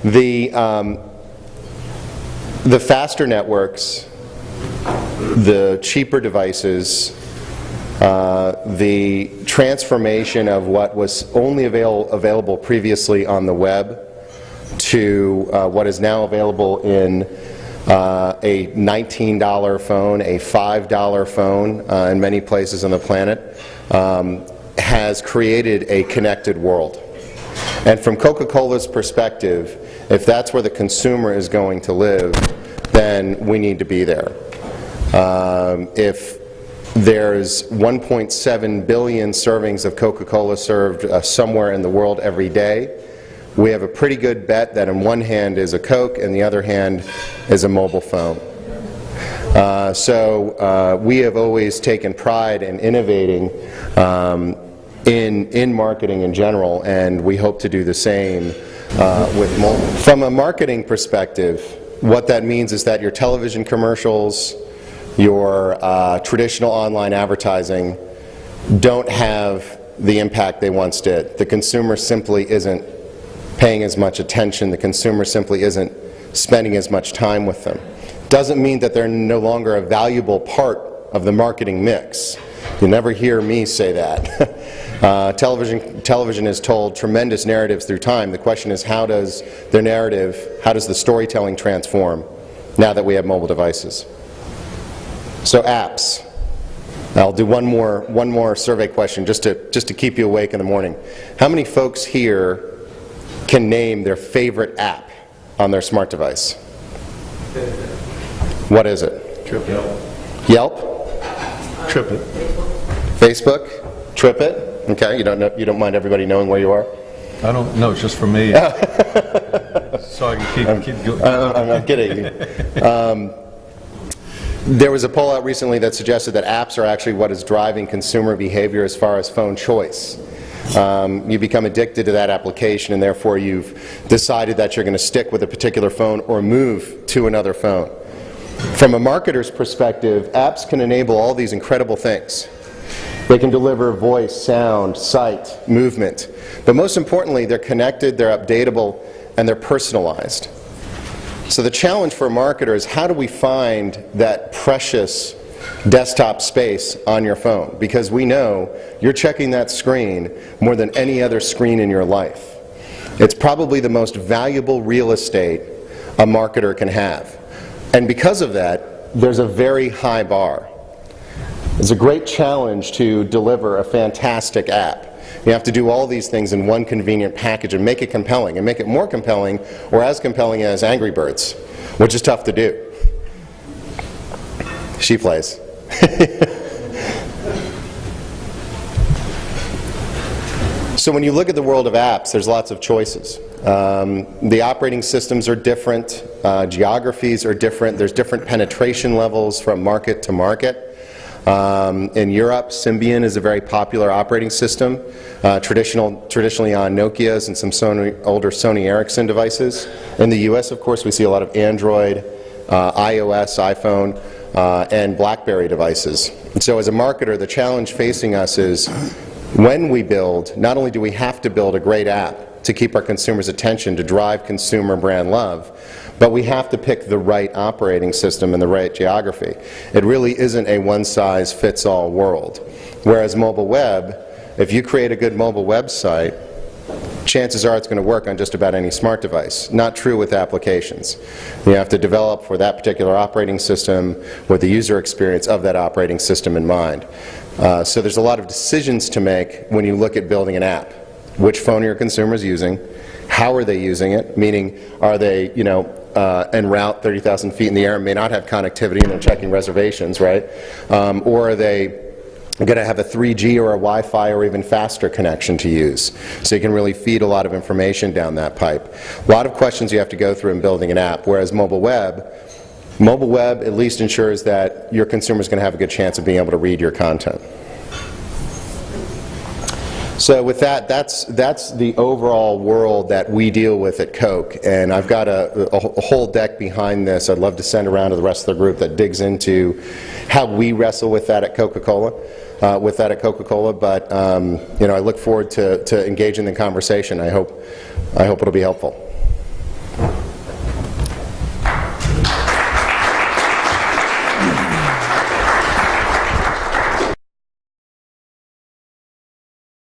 The faster networks, the cheaper devices, the transformation of what was only available previously on the web to what is now available in a $19 phone, a $5 phone in many places on the planet, has created a connected world. And from Coca-Cola's perspective, if that's where the consumer is going to live, then we need to be there. If there's 1.7 billion servings of Coca-Cola served somewhere in the world every day, we have a pretty good bet that in one hand is a Coke and the other hand is a mobile phone. So we have always taken pride in innovating in marketing in general, and we hope to do the same with mobile. From a marketing perspective, what that means is that your television commercials, your traditional online advertising don't have the impact they once did. The consumer simply isn't paying as much attention. The consumer simply isn't spending as much time with them. Doesn't mean that they're no longer a valuable part of the marketing mix. You'll never hear me say that. Television has told tremendous narratives through time. The question is, how does the narrative, how does the storytelling transform now that we have mobile devices? So apps. I'll do one more survey question just to keep you awake in the morning. How many folks here can name their favorite app on their smart device? What is it? TripIt. Yelp? TripIt. Facebook? TripIt? Okay, you don't mind everybody knowing where you are? I don't know, it's just for me. So I can keep going. I'm kidding. There was a poll out recently that suggested that apps are actually what is driving consumer behavior as far as phone choice. You become addicted to that application, and therefore you've decided that you're going to stick with a particular phone or move to another phone. From a marketer's perspective, apps can enable all these incredible things. They can deliver voice, sound, sight, movement. But most importantly, they're connected, they're updatable, and they're personalized. So the challenge for a marketer is, how do we find that precious desktop space on your phone? Because we know you're checking that screen more than any other screen in your life. It's probably the most valuable real estate a marketer can have. And because of that, there's a very high bar. It's a great challenge to deliver a fantastic app. You have to do all these things in one convenient package and make it compelling, and make it more compelling, or as compelling as Angry Birds, which is tough to do. She plays. So when you look at the world of apps, there's lots of choices. The operating systems are different, geographies are different, there's different penetration levels from market to market. In Europe, Symbian is a very popular operating system, traditionally on Nokia's and some older Sony Ericsson devices. In the US, of course, we see a lot of Android, iOS, iPhone, and BlackBerry devices. And so as a marketer, the challenge facing us is, when we build, not only do we have to build a great app to keep our consumers' attention, to drive consumer brand love, but we have to pick the right operating system and the right geography. It really isn't a one-size-fits-all world. Whereas mobile web, if you create a good mobile website, chances are it's going to work on just about any smart device. Not true with applications. You have to develop for that particular operating system with the user experience of that operating system in mind. So there's a lot of decisions to make when you look at building an app. Which phone are your consumers using? How are they using it? Meaning, are they, en route 30,000 feet in the air and may not have connectivity and they're checking reservations, right? Or are they going to have a 3G or a Wi-Fi or even faster connection to use? So you can really feed a lot of information down that pipe. A lot of questions you have to go through in building an app, whereas mobile web at least ensures that your consumer is going to have a good chance of being able to read your content. So with that, that's the overall world that we deal with at Coke, and I've got a whole deck behind this I'd love to send around to the rest of the group that digs into how we wrestle with that at Coca-Cola. But I look forward to engaging in the conversation. I hope it'll be helpful.